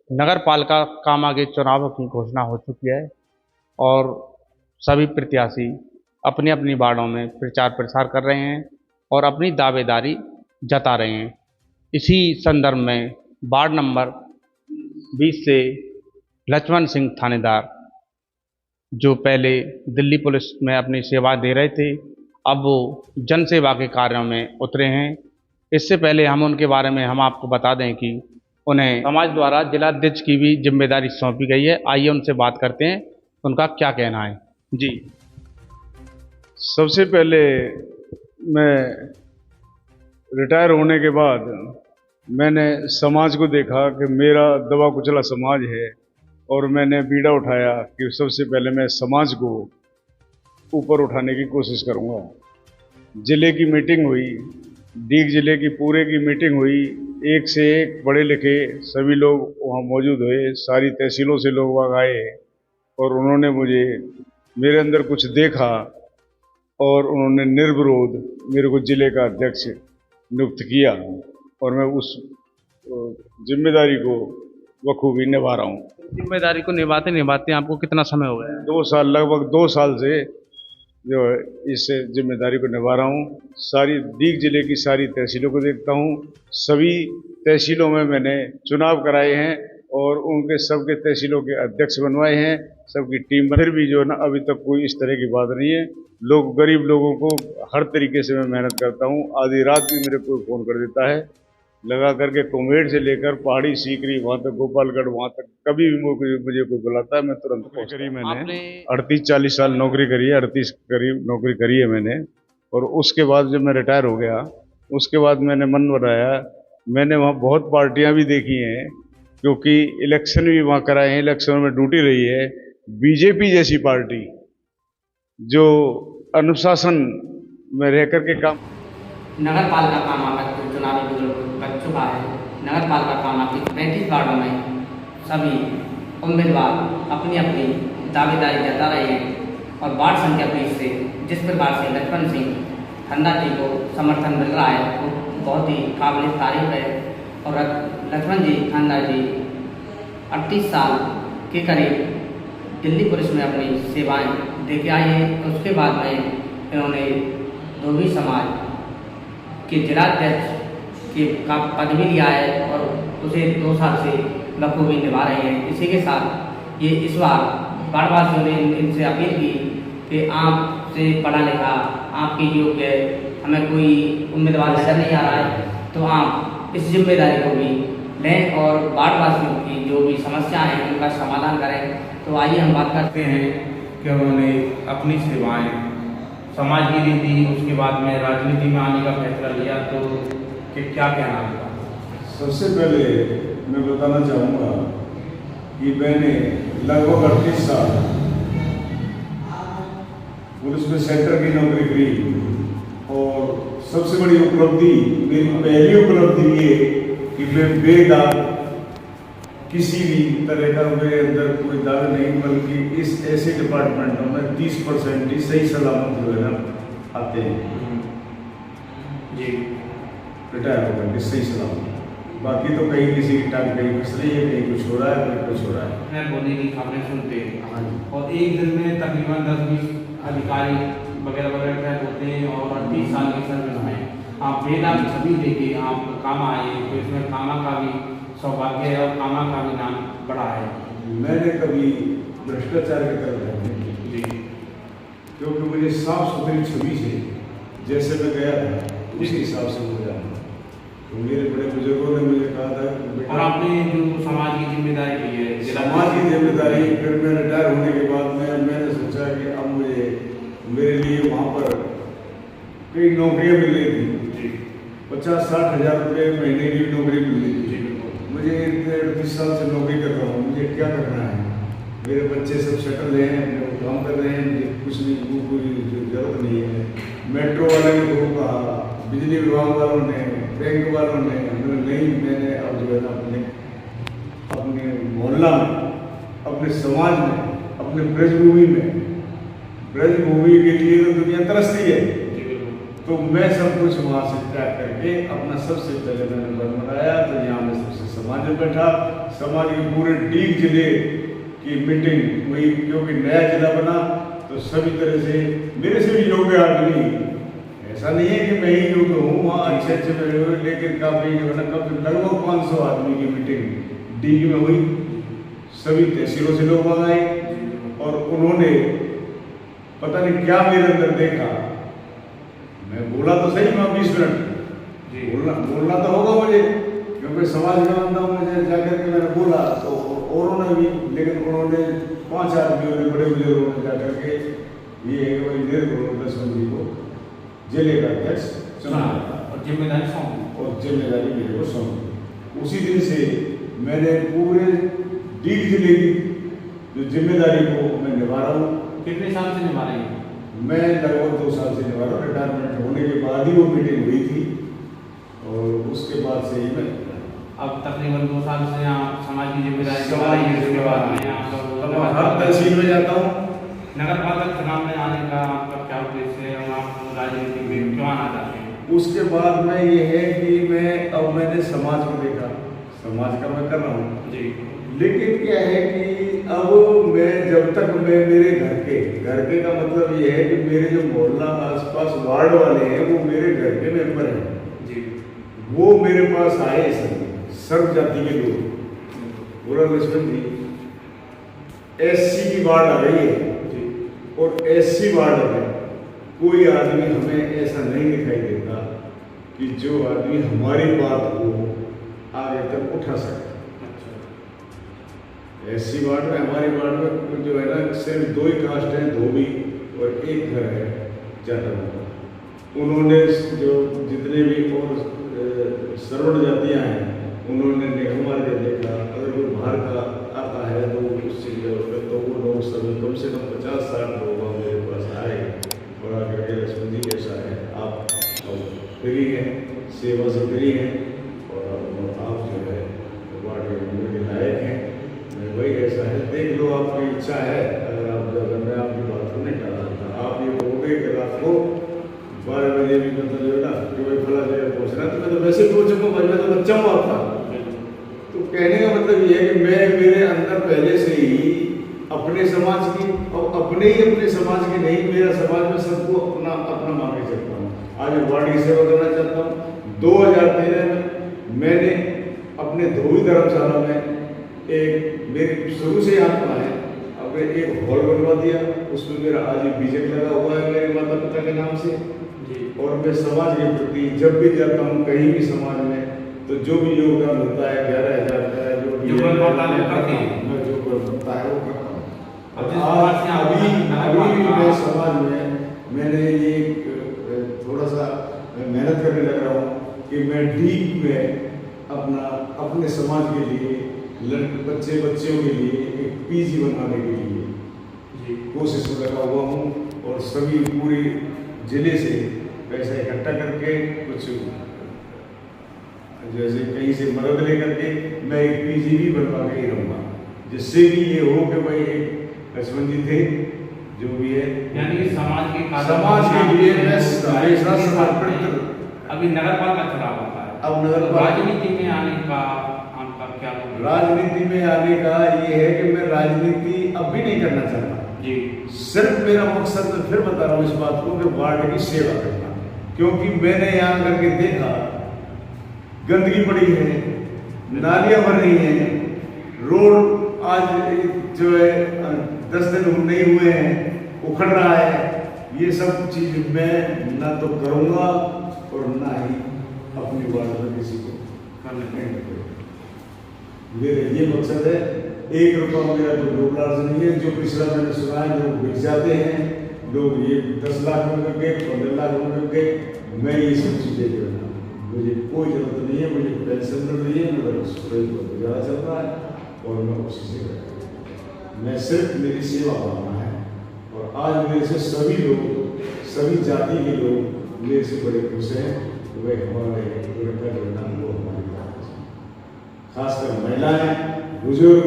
नगर पालिका कामा के चुनावों की घोषणा हो चुकी है और सभी प्रत्याशी अपनी अपनी वार्डों में प्रचार प्रसार कर रहे हैं और अपनी दावेदारी जता रहे हैं। इसी संदर्भ में वार्ड नंबर 20 से लक्ष्मण सिंह थानेदार, जो पहले दिल्ली पुलिस में अपनी सेवा दे रहे थे, अब वो जन सेवा के कार्यों में उतरे हैं। इससे पहले हम उनके बारे में हम आपको बता दें कि उन्हें समाज द्वारा जिलाध्यक्ष की भी जिम्मेदारी सौंपी गई है। आइए उनसे बात करते हैं, उनका क्या कहना है। जी, सबसे पहले मैं रिटायर होने के बाद मैंने समाज को देखा कि मेरा दबा कुचला समाज है और मैंने बीड़ा उठाया कि सबसे पहले मैं समाज को ऊपर उठाने की कोशिश करूंगा। जिले की मीटिंग हुई, डीग जिले की पूरे की मीटिंग हुई, एक से एक पढ़े लिखे सभी लोग वहाँ मौजूद हुए, सारी तहसीलों से लोग वहाँ आए और उन्होंने मुझे मेरे अंदर कुछ देखा और उन्होंने निर्विरोध मेरे को जिले का अध्यक्ष नियुक्त किया और मैं उस जिम्मेदारी को बखूबी निभा रहा हूँ। जिम्मेदारी को निभाते निभाते आपको कितना समय हो गया है? 2 साल, लगभग 2 साल से जो है इस जिम्मेदारी को निभा रहा हूँ। सारी डीग जिले की सारी तहसीलों को देखता हूँ। सभी तहसीलों में मैंने चुनाव कराए हैं और उनके सबके तहसीलों के अध्यक्ष बनवाए हैं, सबकी टीम। फिर भी जो है ना, अभी तक कोई इस तरह की बात नहीं है। लोग, गरीब लोगों को हर तरीके से मैं मेहनत करता हूँ। आधी रात भी मेरे को फ़ोन कर देता है, लगा करके कुम्हेड़ से लेकर पहाड़ी सीकरी वहाँ तक गोपालगढ़, वहाँ तक कभी भी मुझे कोई बुलाता है मैं तुरंत पहुँच करी। मैंने 38-40 साल नौकरी करी है, 38 करीब नौकरी करी है मैंने। और उसके बाद जब मैं रिटायर हो गया, उसके बाद मैंने मन बनाया, मैंने वहाँ बहुत पार्टियाँ भी देखी हैं, क्योंकि इलेक्शन भी वहाँ कराए हैं, इलेक्शनों में ड्यूटी रही है। बीजेपी जैसी पार्टी जो अनुशासन में रह कर के काम। नगर पालिका कामा का चुनावी बच चुका है। नगर पालिका कामा की 35 वार्डों में सभी उम्मीदवार अपनी अपनी दावेदारी जता रहे हैं और वार्ड संख्या 20 से जिस प्रकार से लक्ष्मण सिंह ठंडा जी को समर्थन मिल रहा है वो बहुत ही काबिल तारीफ है। और लक्ष्मण जी ठंडा जी 38 साल के करीब दिल्ली पुलिस में अपनी सेवाएं दे के आए हैं। उसके बाद में इन्होंने धोबी समाज के जिलाध्यक्ष का पद भी लिया है और उसे 2 साल से बखूबी निभा रहे हैं। इसी के साथ ये इस बार वार्डवासियों ने इनसे अपील की कि आपसे पढ़ा लिखा, आपकी योग्य हमें कोई उम्मीदवार नजर नहीं आ रहा है, तो आप इस जिम्मेदारी को भी लें और वार्डवासियों की जो भी समस्याएं हैं उनका समाधान करें। तो आइए हम बात करते हैं कि उन्होंने अपनी सेवाएं समाज की दी थी, उसके बाद में राजनीति में आने का फैसला लिया, तो क्या कहना है? सबसे पहले मैं बताना चाहूँगा कि मैंने लगभग 38 साल पुलिस में सेंटर की नौकरी करी और सबसे बड़ी उपलब्धि, मेरी पहली उपलब्धि ये कि मैं बेदाग, किसी भी तरह का मेरे अंदर कोई दाग नहीं, बल्कि इस ऐसे डिपार्टमेंटों में 30% ही सही सलामत जो है ना आते हैं जी, रिटायर होकर के सही सलामत। बाकी तो कहीं किसी की टांग कहीं फंस रही है, कहीं कुछ हो रहा है, कहीं कुछ हो रहा है। मैं बोलने की खबरें सुनते हैं। हाँ जी। और एक दिन में तकरीबन 10-20 अधिकारी वगैरह वगैरह ट्रैक होते हैं और 38 साल की सर्विस में आप बेदाग छवि देके आप काम आए, तो इसमें कामा का भी सौभाग्य है और कामा का भी नाम बड़ा है। मैंने कभी भ्रष्टाचार की तरफ नहीं जी, क्योंकि मुझे साफ सुथरी छवि से जैसे मैं गया था उसी हिसाब से मुझे जाना। तो मेरे बड़े बुजुर्गों ने मुझे कहा था। और आपने जो समाज की जिम्मेदारी ली है, समाज की जिम्मेदारी, फिर मैं रिटायर होने के बाद मैंने सोचा कि अब मुझे मेरे लिए वहाँ पर कई नौकरियाँ मिल रही थी, 50-60 हज़ार रुपये महीने की नौकरी मिल रही थी। मुझे 38 साल से नौकरी कर रहा हूँ, मुझे क्या करना है? मेरे बच्चे सब सेटल हैं, वो काम कर रहे हैं, मुझे कुछ नहीं, कोई जरूरत नहीं है। मेट्रो वाले ने वो कहा, बिजली विभाग वालों ने, बैंक वालों ने, नहीं, मैंने अब जो है ना अपने मोहल्ला में, अपने समाज में, अपने ब्रजभूमि में, ब्रजभूमि के लिए तो दुनिया तरसती है, तो मैं सब कुछ वहाँ से त्याग करके अपना सबसे पहले मैंने घर बनाया। तो यहाँ मैं सबसे समाज में बैठा, समाज के पूरे डीग जिले की मीटिंग हुई, क्योंकि नया जिला बना तो सभी तरह से मेरे से भी योग्य आदमी, ऐसा नहीं है कि मैं ही योग्य हूँ, वहाँ अच्छे अच्छे मेरे हुए, लेकिन काफ़ी जो है ना कभी लगभग 500 आदमी की मीटिंग डीग में हुई। सभी तहसीलों से लोग वहाँ आए और उन्होंने पता नहीं क्या मेरे अंदर देखा। मैं बोला तो सही, मैं 20 मिनट बोलना तो होगा मुझे, क्योंकि समाज का बंदा हूँ। मुझे जाकर के मैंने बोला तो औरों ने भी, लेकिन उन्होंने 5 आदमियों ने, बड़े बुजुर्गों ने जाकर के ये है कि भाई मेरे को लक्ष्मण जी को जिले का अध्यक्ष चुना और जिम्मेदारी मेरे को सौंपी। उसी दिन से मैंने पूरे डीग जिले की जो जिम्मेदारी को मैं निभा रहा हूँ। कितने साल से निभा रही हैं? मैं लगभग 2 साल से निभा रहा हूँ। रिटायरमेंट होने के बाद ही वो मीटिंग हुई थी और उसके बाद से ही मैं अब तकरीबन 2 साल से यहाँ समाज की जिम्मेदारी निभा रही है। उसके बाद मैं यहाँ हर तहसील में जाता हूँ। नगर पालिका चुनाव में आने का आपका क्या उद्देश्य है और आप राजनीति में क्यों आना चाहते हैं? उसके बाद में ये है कि मैंने समाज को देखा, समाज का मैं कर रहा हूँ जी, लेकिन क्या है कि अब मैं जब तक मैं मेरे घर के का मतलब ये है कि मेरे जो मोहल्ला आसपास वार्ड वाले हैं वो मेरे घर के मेंबर हैं जी, वो मेरे पास आए सर्व जाति के लोग, बोला लक्ष्मण जी एससी की वार्ड आ गई है और एससी वार्ड में कोई आदमी हमें ऐसा नहीं दिखाई देता कि जो आदमी हमारी बात को आगे तक उठा सके। एससी वार्ड में, हमारी वार्ड में जो है ना सिर्फ 2 ही कास्ट हैं, धोबी और एक घर है जाटव। उन्होंने जो जितने भी और सर्वण जातियाँ हैं उन्होंने निगम के देखा, अगर कोई बाहर का आता है तो उससे तो वो लोग सभी कम से कम 50-60 लोग मेरे पास आए और आकर के लक्ष्मण जी कैसा है, आप फ्री हैं, सेवा से फ्री हैं और आप जो है वार्ड के लायक हैं। वही ऐसा है, देख लो आपकी इच्छा है। अगर आप जब मैं आपकी बात को नहीं टाला था, आप ये कहोगे कि रात को 12 बजे भी मतलब जो है ना कि भाई फला जगह पहुँचना, तो मैं तो वैसे ही पहुँचूँगा, भाई मैं तो बच्चा हुआ था। तो कहने का मतलब ये है कि मैं मेरे अंदर पहले से ही अपने समाज की और अपने समाज की नहीं, मेरा समाज में सबको अपना अपना मान के चलता हूँ। आज वार्ड की सेवा करना चाहता हूँ। 2013 में मैंने अपने धोबी धर्मशाला में एक मेरी शुरू से आत्मा है, अपने एक हॉल बनवा दिया, उसमें मेरा आज बीजेक लगा हुआ है मेरे माता पिता के नाम से जी। और मैं समाज के प्रति जब भी जाता हूँ कहीं भी समाज में तो जो भी योगदान होता है 11,000 का जो भी मैं जो बनता है वो करता हूँ। अभी मैं समाज में मैंने ये थोड़ा सा मेहनत करने लग रहा हूँ कि मैं डीप में अपने समाज के लिए बच्चों के लिए एक पीजी बनवाने के लिए कोशिश में लगा हुआ हूँ और सभी पूरे जिले से पैसा इकट्ठा करके कुछ जैसे कहीं से मदद लेकर के मैं एक पीजी भी बनवा के ही रहूँगा, जिससे भी ये हो कि भाई एक लक्ष्मण जी थे जो भी है, यानी समाज के लिए मैं हमेशा समर्पित। अभी नगर पालिका चुनाव होता है, अब नगर राजनीति में आने का क्या? राजनीति में आने का ये है कि मैं राजनीति अब भी नहीं करना चाहता जी। सिर्फ मेरा मकसद, मैं फिर बता रहा हूँ इस बात को, कि वार्ड की सेवा करना, क्योंकि मैंने यहाँ करके देखा गंदगी पड़ी है, नालियाँ भर रही हैं, रोड आज जो है 10 दिन नहीं हुए हैं, उखड़ रहा है। ये सब चीज मैं ना तो करूँगा और ना ही अपनी वार्ड में किसी को करने देंगे। मेरे ये मकसद है। 1 रुपया मेरा जो डोबलाज नहीं है, जो पिछला मैंने सुना है लोग बिक जाते हैं, लोग ये 10 लाख रुपए के 15 लाख रुपए के, मैं ये सब चीज़ें जो है ना मुझे कोई जरूरत नहीं है। मुझे पेंशन मिल रही है, मेरा गुजारा चल रहा है और मैं उसी से मैं सिर्फ मेरी सेवा करना है। और आज मेरे से सभी लोग, सभी जाति के लोग मेरे से बड़े खुश हैं। वह हमारे वो हमारी खासकर महिलाएं, बुजुर्ग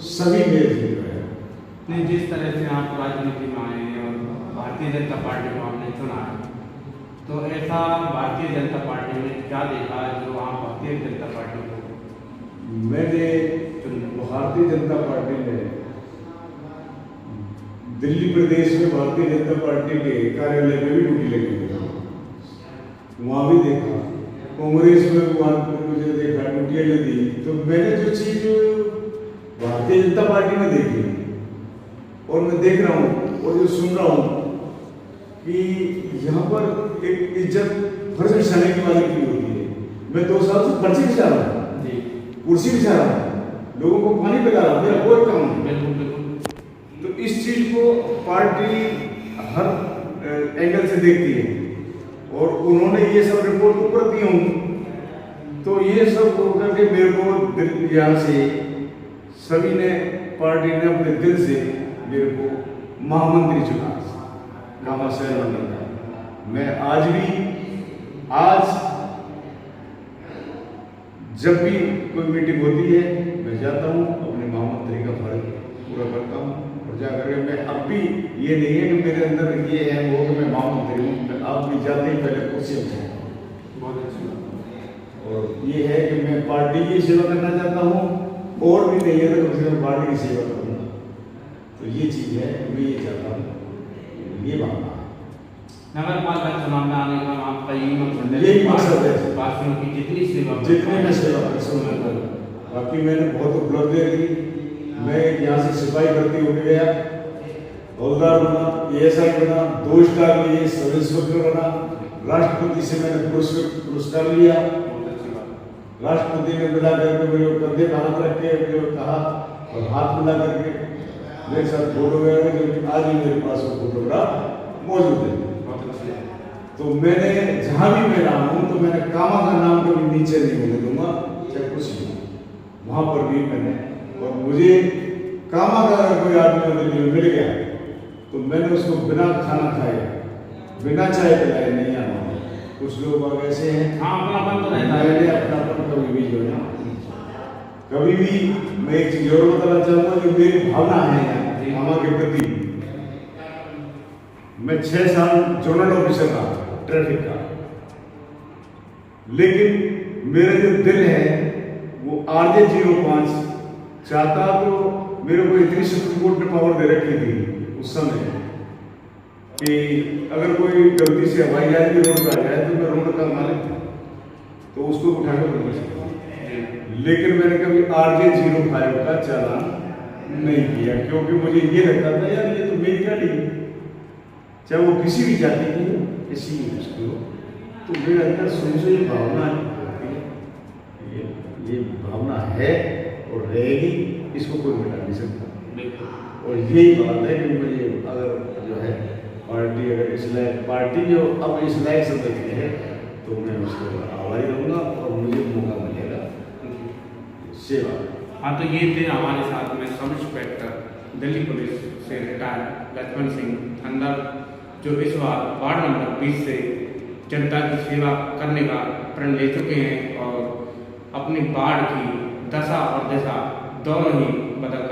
सभी मेरे से हैं। नहीं, जिस तरह से आप राजनीति में आए हैं और भारतीय जनता पार्टी को आपने चुना है, तो ऐसा भारतीय जनता पार्टी में क्या देखा है जो आप भारतीय जनता पार्टी को मैंने भारतीय जनता पार्टी में दिल्ली प्रदेश में भारतीय जनता पार्टी के कार्यालय में भी ड्यूटी लगी हुई है, वहाँ भी देखा। कांग्रेस में वहाँ मुझे देखा ड्यूटियाँ जो दी, तो मैंने जो चीज़ भारतीय जनता पार्टी में देखी और मैं देख रहा हूँ और जो सुन रहा हूँ कि यहाँ पर एक इज्जत फर्ज बिछाने की वाली की होती है। मैं 2 साल से पर्चे बिछा रहा हूँ, कुर्सी बिछा रहा हूँ, लोगों को पानी पिला रहा हूँ, मेरा कोई काम नहीं। तो इस चीज को पार्टी हर एंगल से देखती है और उन्होंने ये सब रिपोर्ट ऊपर दी हूँ, तो ये सब करके मेरे को यहाँ से सभी ने पार्टी ने अपने दिल से मेरे को महामंत्री चुना, कामा शहर मंडल का। मैं आज जब भी कोई मीटिंग होती है मैं जाता हूँ, अपने महामंत्री का फर्ज पूरा करता हूँ और जाकर के मैं अब भी ये नहीं है कि मेरे अंदर ये है वो कि मैं महामंत्री हूँ, आप भी जाते ही पहले कुर्सी में बहुत अच्छी बात। और ये है कि मैं पार्टी की सेवा करना चाहता हूँ और भी नहीं है तो कम से कम पार्टी की सेवा करूँगा। तो ये चीज़ है, मैं ये चाहता हूँ, ये बात नगर पालिका चुनाव में आने का आपका यही मकसद है, वासियों की जितनी मैं सेवा कर सकूँ। बाकी मैंने बहुत उपलब्धि की, मैं यहाँ से सिपाही भर्ती होकर गया, हवलदार बना, ASI बना, 2 स्टार लिए, सब इंस्पेक्टर बना, राष्ट्रपति से मैंने पुरस्कार लिया। राष्ट्रपति ने मिला करके मेरे कंधे पर हाथ रख के मेरे कहा और हाथ मिला करके मेरे साथ फोटो वगैरह, क्योंकि आज ही मेरे पास वो फोटोग्राफ मौजूद है। तो मैंने जहाँ भी मैं रहा हूँ तो मैंने कामा का नाम कभी नीचे नहीं होने दूंगा, चाहे कुछ भी, वहाँ पर भी मैंने। और मुझे कामा का अगर कोई आदमी दिल्ली में मिल गया तो मैंने उसको बिना खाना खाए, बिना चाय पिलाए नहीं आना। कुछ लोग ऐसे हैं, अपनापन तो रहता है, मैंने अपनापन कभी भी जो है कभी भी। मैं एक चीज जरूर बताना चाहूँगा, जो मेरी भावना है कामा के प्रति। मैं 6 साल जोनल ऑफिसर रहा ट्रैफिक का, लेकिन मेरा जो दिल है वो RJ 05 चाहता तो मेरे को इतनी सुप्रीम कोर्ट ने पावर दे रखी थी उस समय कि अगर कोई गलती से हवाई जहाज भी रोड पर आ जाए तो मैं रोड का मालिक था, तो उसको उठाकर बदल सकता। लेकिन मैंने कभी RJ 05 का चालान नहीं किया, क्योंकि मुझे ये लगता था यार ये तो मेरी गाड़ी है, चाहे वो किसी भी जाति की हो, किसी भी उसकी हो। तो मेरे अंदर शुरू से ये भावना है, ये भावना है और रहेगी, इसको कोई मिटा नहीं सकता। और यही बात है कि मुझे अगर जो है पार्टी, अगर इस लायक पार्टी जो अब इस लायक समझती है तो मैं उसको आभारी रहूँगा और मुझे मौका मिलेगा सेवा। हाँ, तो ये थे हमारे साथ में सब इंस्पेक्टर दिल्ली पुलिस से रिटायर्ड लक्ष्मण सिंह अंदर, जो इस बार वार्ड नंबर 20 से जनता की सेवा करने का प्रण ले चुके हैं और अपनी वार्ड की दशा और दिशा दोनों ही बदल